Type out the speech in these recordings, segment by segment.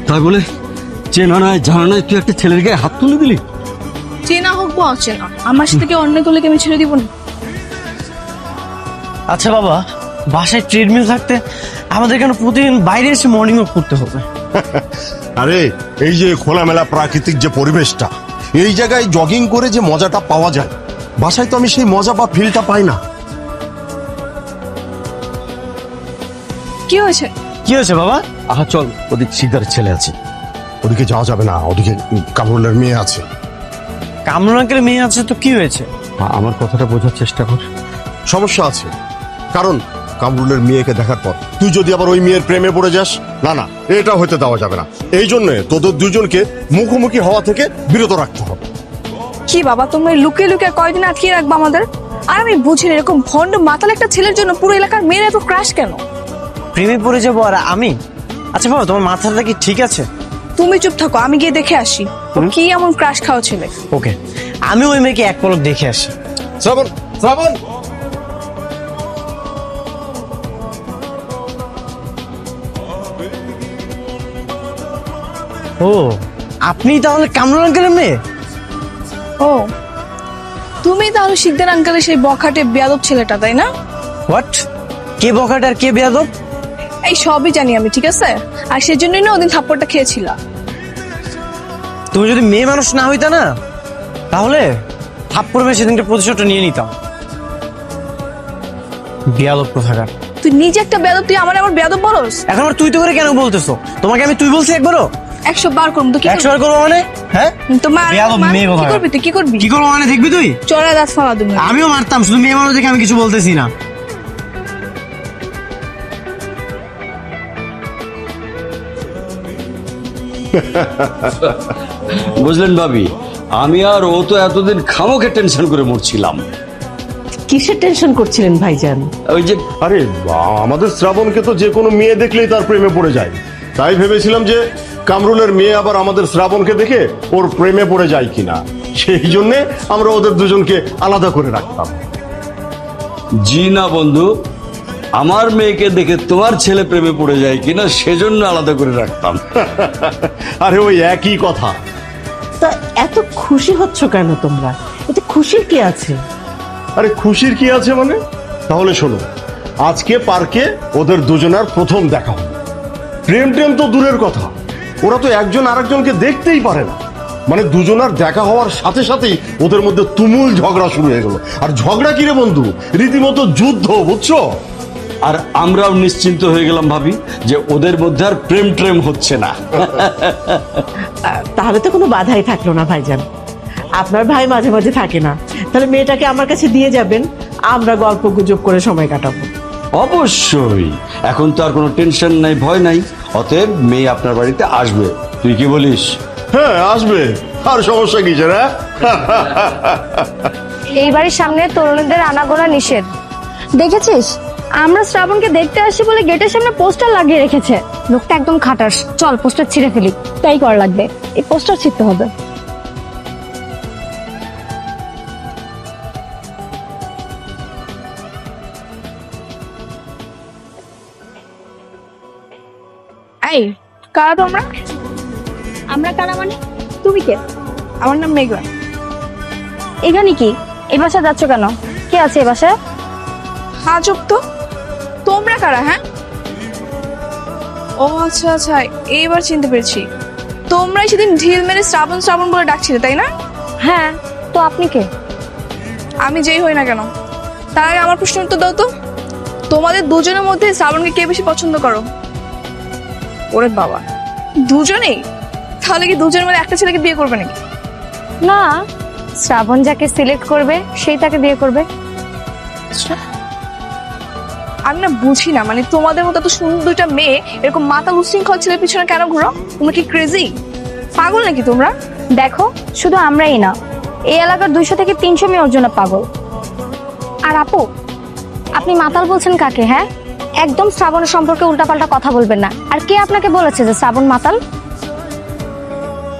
তাই বলে চেনা নাই জানা নাই তুই একটা ছেলের গায়ে হাত তুলে দিলি? চেনা হোক বা অচেনা, আমার সাথে কেউ অন্য করলে আমি ছেড়ে দিব না। আচ্ছা বাবা, বাসায় ট্রেডমিল থাকতে আমাদের কেন প্রতিদিন বাইরে এসে মর্নিং ওয়াক করতে হবে? আরে এই যে খোলামেলা প্রাকৃতিক যে পরিবেশটা, এই জায়গায় জগিং করে যে মজাটা পাওয়া যায়, বাসায় তো আমি সেই মজা বা ফিলটা পাই না। কি হয়েছে? কি হয়েছে বাবা? আহা চল, ওদিক শিকদারের ছেলে আছে। ওদিকে যাওয়া যাবে না, ওদিকে কামরুলের মেয়ে আছে। কামরুল আঙ্কেলের মেয়ে আছে তো কি হয়েছে? আমার কথাটা বোঝার চেষ্টা কর। সমস্যা আছে, কারণ কামরুলের মেয়েকে দেখার পর তুই যদি আবার ওই মেয়ের প্রেমে পড়ে যাস, না না, এটা হতে দেওয়া যাবে না। এই জন্য তোদের দুজনকে মুখোমুখি হওয়া থেকে বিরত রাখতে হবে। কি বাবা, তুমি লুকিয়ে লুকিয়ে কয়দিন আটকিয়ে রাখবো আমাদের? আর আমি বুঝি না, এরকম ভন্ড মাতাল একটা ছেলের জন্য পুরো এলাকার মেয়েরা এত ক্রাশ কেন? প্রেমে পড়ে যাবো আর আমি? আচ্ছা বাবা, তোমার মাথাটা কি ঠিক আছে? তুমি চুপ থাকো, আমি গিয়ে দেখে আসি ও কি এমন ক্রাশ খাওয়া ছেলে। ওকে, আমি ওই মেয়েকে এক পলক দেখে আসি। শ্রাবণ, শ্রাবণ, ও, আপনি তাহলে কামরুল আঙ্কেলের মেয়ে? ও, তুমি তাহলে শিকদার আঙ্কেলের সেই বখাটে বেয়াদব ছেলেটা, তাই না? হোয়াট? কে বখাটে আর কে বেয়াদব? এই সবই জানি আমি, ঠিক আছে? আর সেজন্যই না ওদিন থাপ্পড়টা খেয়েছিলা। তুমি যদি মেয়ে মানুষ না হইতা না, তাহলে থাপ্পড় মেরে সেদিনকে প্রতিশোধটা নিয়ে নিতাম। বেয়াদব কোথাকার। তুই নিজে একটা বেয়াদব, তুই আমার বেয়াদব বলস? এখন আর তুই তো করে কেন বলতেছো? তোমাকে আমি তুই বলছি একবারও? 100 বার করবো তো। কি 100 বার করবো মানে? হ্যাঁ, তোমার বেয়াদব মেয়ে কি কোথাকার। করবি তুই? কি করবি? কি করবো মানে দেখবি তুই? চড়া দাঁত ফালা তুমি। আমিও মারতাম, শুধু মেয়ে মানুষ দেখে আমি কিছু বলতেছি না। বুঝলেন ভাবি, আমি আর ও তো এতদিন খামোকে টেনশন করে মরছিলাম। কিসের টেনশন করছিলেন ভাইজান? ওই যে আরে আমাদের শ্রাবণকে তো যে কোনো মেয়ে দেখলেই তার প্রেমে পড়ে যায়, তাই ভেবেছিলাম যে কামরুলের মেয়ে আবার আমাদের শ্রাবণকে দেখে ওর প্রেমে পড়ে যায় কিনা, সেই জন্য আমরা ওদের দুজনকে আলাদা করে রাখতাম। জি না বন্ধু, আমার মেয়েকে দেখে তোমার ছেলে প্রেমে পড়ে যায় কিনা সেজন্য আলাদা করে রাখতাম। আরে ওই একই কথা। তা এত খুশি হচ্ছ কেন তোমরা? এতে খুশির কি আছে? আরে খুশির কি আছে মানে? তাহলে শোনো, আজকে পার্কে ওদের দুজনের প্রথম দেখা হলো। প্রেম টেম তো দূরের কথা, ওরা তো একজন আরেকজনকে দেখতেই পারে না। মানে দুজনার দেখা হওয়ার সাথে সাথেই ওদের মধ্যে তুমুল ঝগড়া শুরু হয়ে গেল। আর ঝগড়া কি রে বন্ধু, রীতিমতো যুদ্ধ, বুঝছো? আর আমরাও নিশ্চিন্ত হয়ে গেলাম ভাবি যে ওদের মধ্যে আর প্রেম ট্রেম হচ্ছে না। তাহলে তো কোনো বাধাই থাকলো না ভাইজান। আপনার ভাই মাঝে মাঝে থাকে না, তাহলে মেয়েটাকে আমার কাছে দিয়ে যাবেন, আমরা গল্প গুজব করে সময় কাটাবো। অবশ্যই, এখন তো আর কোনো টেনশন নাই, ভয় নাই। অতএব মেয়ে আপনার বাড়িতে আসবে, তুই কি বলিস? হ্যাঁ আসবে, আর সমস্যা কি রে? এই বাড়ির সামনে তরুণীদের আনাগোনা নিষেধ, দেখেছিস? আমরা শ্রাবণকে দেখতে আসি বলে গেটের সামনে পোস্টার লাগিয়ে রেখেছে। লোকটা একদম খাটাস। চল পোস্টার ছিঁড়ে ফেলি। তাই করা লাগবে, এই পোস্টার ছিঁড়তে হবে। এই কারা তোমরা? আমরা কারা মানে? তুমি কে? আমার নাম মেঘা। এখানে কি? এই বাসায় যাচ্ছ কেন? কে আছে এই বাসায়? হ্যাঁ চুপ তো। তোমরা কারা? হ্যাঁ, ও আচ্ছা আচ্ছা, এইবার চিনতে পেরেছি। তোমরাই সেদিন ঢিল মেরে শ্রাবণ শ্রাবণ বলে ডাকছিলে, তাই না? হ্যাঁ, তো আপনি কে? আমি যেই হই না কেন, তার আগে আমার প্রশ্ন উত্তর দাও তো। তোমাদের দুজনের মধ্যে শ্রাবণকে কে বেশি পছন্দ করো? ওরে বাবা, দুজনেই? তাহলে কি দুজনের মধ্যে একটা ছেলেকে বিয়ে করবে নাকি? না, শ্রাবণ যাকে সিলেক্ট করবে সেই তাকে বিয়ে করবে। আমি না বুঝি না, মানে তোমাদের মতো এত সুন্দর দুইটা মেয়ে এরকম মাথা উশৃঙ্খল ছেলের পিছনে কেন ঘুরো? তোমরা কি ক্রেজি? পাগল নাকি তোমরা? দেখো, শুধু আমরাই না, এই এলাকার 200 থেকে 300 মেয়ে ওর জন্য পাগল। আর আপু, আপনি মাতাল বলছেন কাকে? হ্যাঁ, একদম শ্রাবণের সম্পর্কে উল্টাপাল্টা কথা বলবেন না। আর কে আপনাকে বলেছে যে শ্রাবণ মাতাল?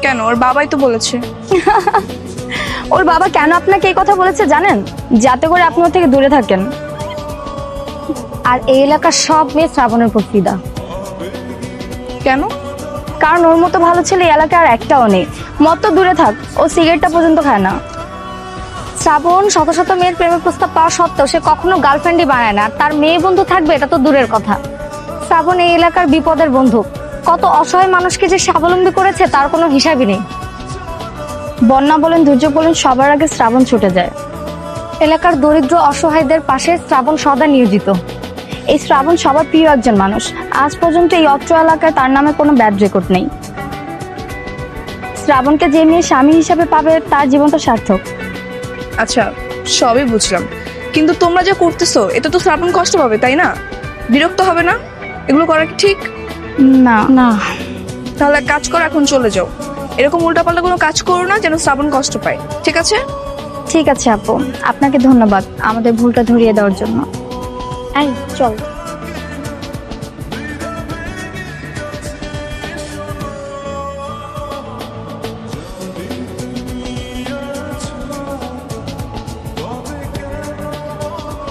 কেন, ওর বাবাই তো বলেছে। ওর বাবা কেন আপনাকে এই কথা বলেছে জানেন? যাতে করে আপনি ওর থেকে দূরে থাকেন। আর এই এলাকার সব মেয়ে শ্রাবণের উপর ফিদা। কেন? কারণ ওর মতো ভালো ছেলে এই এলাকায় আর একটাও নেই। মদ তো দূরে থাক, ও সিগারেটটা পর্যন্ত খায় না। শ্রাবণ শত শত মেয়ের প্রেমের প্রস্তাব পাওয়া সত্ত্বেও সে কখনো গার্লফ্রেন্ডই বানায় না, আর তার মেয়ে বন্ধু থাকবে এটা তো দূরের কথা। শ্রাবণ এই এলাকার বিপদের বন্ধু, কত অসহায় মানুষকে যে স্বাবলম্বী করেছে তার কোনো হিসাবই নেই। বন্যা বলেন, দুর্যোগ বলেন, সবার আগে শ্রাবণ ছুটে যায়। এলাকার দরিদ্র অসহায়দের পাশে শ্রাবণ সদা নিয়োজিত। এই শ্রাবণ সবার প্রিয় একজন মানুষ। আজ পর্যন্ত এই অত্র এলাকায় তার নামে কোনো ব্যাড রেকর্ড নেই। শ্রাবণকে যে মেয়ে স্বামী হিসাবে পাবে তার জীবন তো সার্থক। আচ্ছা, সবই বুঝলাম, কিন্তু তোমরা যা করতেছো এটা তো শ্রাবণ কষ্ট পাবে, তাই না? বিরক্ত হবে না এগুলো করা কি ঠিক? না না, তাহলে এক কাজ করো, এখন চলে যাও। এরকম উল্টাপাল্টা কোনো কাজ করো না যেন শ্রাবণ কষ্ট পায়, ঠিক আছে? ঠিক আছে আপু, আপনাকে ধন্যবাদ আমাদের ভুলটা ধরিয়ে দেওয়ার জন্য। এই চল।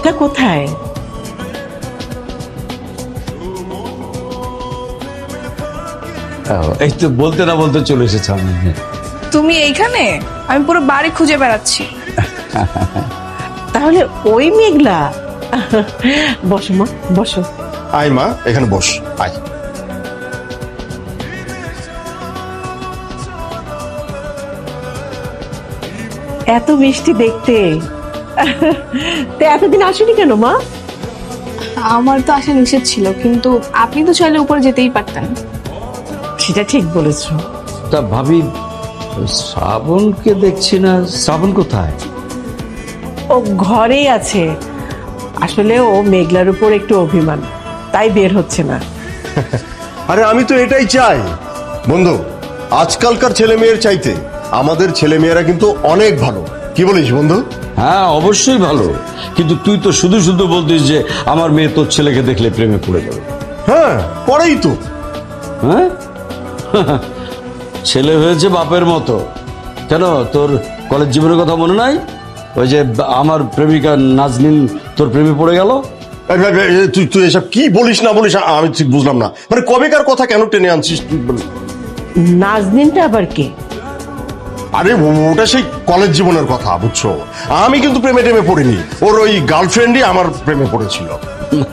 তা কোথায়? এই তো বলতে না বলতে চলে এসেছে আমি। তুমি এইখানে? আমি পুরো বাড়ি খুঁজে বেড়াচ্ছি। তাহলে ওই মেঘলা। বসো মা, বসো। আয় মা, এখানে বস, আয়। এত মিষ্টি দেখতে, তা এতদিন আসেনি কেন মা? আমার তো আসা নিষেধ ছিল, কিন্তু আপনি তো চাইলে উপরে যেতেই পারতেন। সেটা ঠিক বলেছো। তা ভাবি, শ্রাবণকে দেখছি না, শ্রাবণ কোথায়? ও ঘরেই আছে। আসলে ও মেঘলার উপর একটু অভিমান, তাই বের হচ্ছে না। আরে আমি তো এটাই চাই বন্ধু, আজকালকার ছেলে মেয়ের চাইতে আমাদের ছেলে মেয়েরা কিন্তু অনেক ভালো। কি বলিস বন্ধু? হ্যাঁ অবশ্যই ভালো, কিন্তু তুই তো শুধু শুধু বলতিস যে আমার মেয়ে তোর ছেলেকে দেখলে প্রেমে পড়ে যাবে। হ্যাঁ, পরেই তো। হ্যাঁ ছেলে হয়েছে বাপের মতো। কেন, তোর কলেজ জীবনের কথা মনে নাই? ওই যে আমার প্রেমিকা নাজনীন তোর প্রেমে পড়ে গেল। তুই তুই এসব কি বলিস না বলিস আমি ঠিক বুঝলাম না। মানে কবেকার কথা কেন টেনে আনছিস তুই? নাজনীনটা আবার কে? আরে ওটা সেই কলেজ জীবনের কথা, বুঝছো? আমি কিন্তু প্রেমে টেমে পড়িনি, ওর ওই গার্লফ্রেন্ডই আমার প্রেমে পড়েছিল।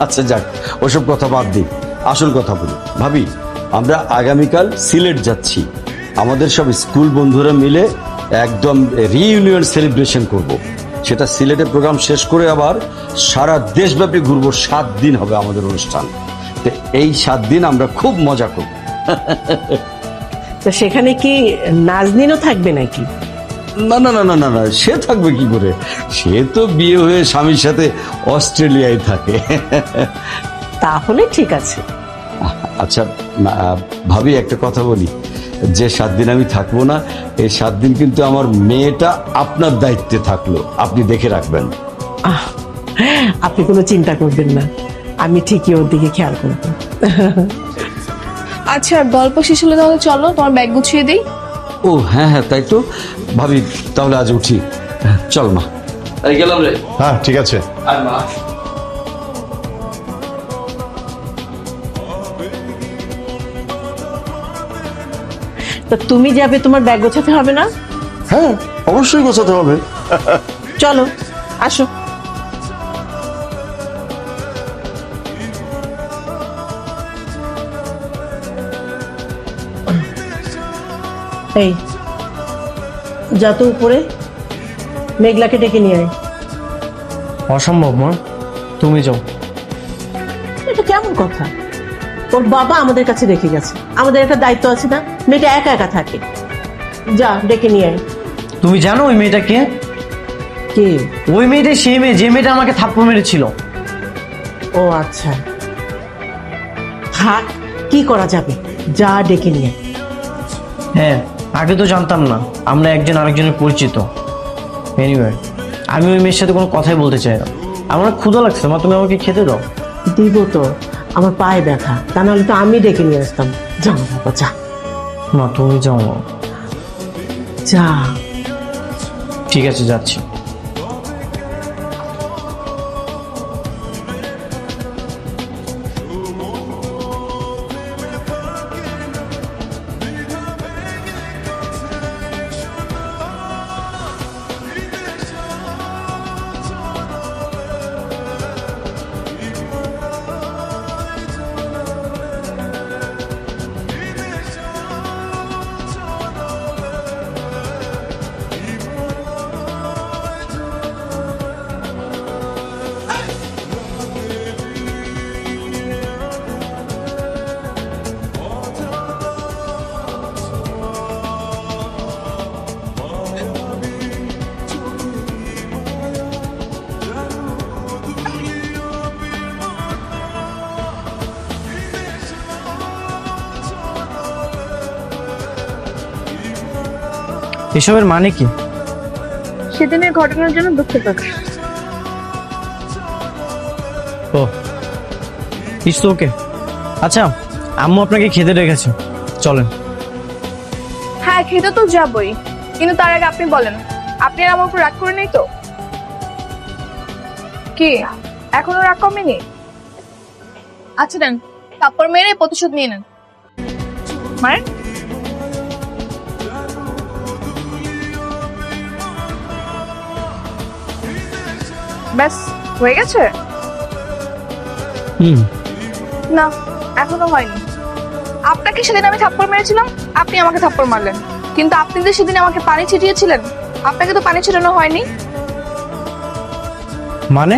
আচ্ছা যাক, ওসব কথা বাদ দিই, আসল কথা বলি। ভাবি, আমরা আগামীকাল সিলেট যাচ্ছি। আমাদের সব স্কুল বন্ধুরা মিলে একদম রিইউনিয়ন সেলিব্রেশন করব। সেটা সিলেটে প্রোগ্রাম শেষ করে আবার সারা দেশব্যাপী ঘুরবো। 7 দিন হবে আমাদের অনুষ্ঠান। তো এই 7 দিন আমরা খুব মজা করব। তো সেখানে কি নাজনীনও থাকবে নাকি? না না না না না না, সে থাকবে কি করে? সে তো বিয়ে হয়ে স্বামীর সাথে অস্ট্রেলিয়ায় থাকে। তাহলে ঠিক আছে। আচ্ছা ভাবি, একটা কথা বলি, যে 7 দিন আমি থাকবো না, এই 7 দিন কিন্তু আমার মেয়েটা আপনার দায়িত্বে থাকলো, আপনি দেখে রাখবেন। আপনি কোনো চিন্তা করবেন না, আমি ঠিকই ওর দিকে খেয়াল করব। আচ্ছা, গল্প শেষ হলে তাহলে চলো, তোমার ব্যাগ গুছিয়ে দিই। ও হ্যাঁ হ্যাঁ, তাই তো। ভাবি তাহলে আজ উঠি, চল মা। এই গেলাম রে। হ্যাঁ ঠিক আছে। আর মা, তো তুমি যাবে, তোমার ব্যাগ গোছাতে হবে না? হ্যাঁ অবশ্যই গোছাতে হবে। চলো আসো। এই যা তো উপরে, মেঘলাকে ডেকে নিয়ে আয়। অসম্ভব মা, তুমি যাও। এটা কেমন কথা? ওর বাবা আমাদের কাছে রেখে গেছে, আমাদের একটা দায়িত্ব আছে না? মেয়েটা একা একা থাকে, যা ডেকে নিয়ে আয়। তুমি জানো ওই মেয়েটাকে? কে? ওই মেয়েটা সেই মেয়ে যে মেয়েটা আমাকে থাপ্পড় মেরেছিল। ও আচ্ছা, থাক, কি করা যাবে, যা ডেকে নিয়ে আয়। হ্যাঁ, আগে তো জানতাম না আমরা একজন আরেকজনের পরিচিত। এনিওয়ে, আমি ওই মেয়ের সাথে কোনো কথাই বলতে চাই না। আমার ক্ষুধা লাগছে মা, তুমি আমাকে খেতে দাও। দিব তো, আমার পায়ে ব্যথা, তা নাহলে তো আমি ডেকে নিয়ে আসতাম। যা বাবা যা। মা তুমি যাও মা। যা। ঠিক আছে, যাচ্ছি। এসবের মানে কি? সেদিনের ঘটনার জন্য দুঃখ প্রকাশ। ও ইটস ওকে। আচ্ছা, আম্মু আপনাকে খেতে রেখেছে, চলেন। হ্যাঁ, খেতে তো যাবই, কিন্তু তার আগে আপনি বলেন, আপনি আর আমার উপর রাগ করে নেই তো? কি এখনো রাগ কমেনি? আচ্ছা দেন, কাপড় মেরে প্রতিশোধ নিয়ে নেন। মারেন। ব্যাস হয়ে গেছে? হুম। না, এখনো হয়নি। আপনাকে সেদিন আমি থাপ্পড় মেরেছিলাম, আপনি আমাকে থাপ্পড় মারলেন, কিন্তু আপনি যে সেদিন আমাকে পানি ছিটিয়েছিলেন, আপনাকে তো পানি ছিটানো হয়নি। মানে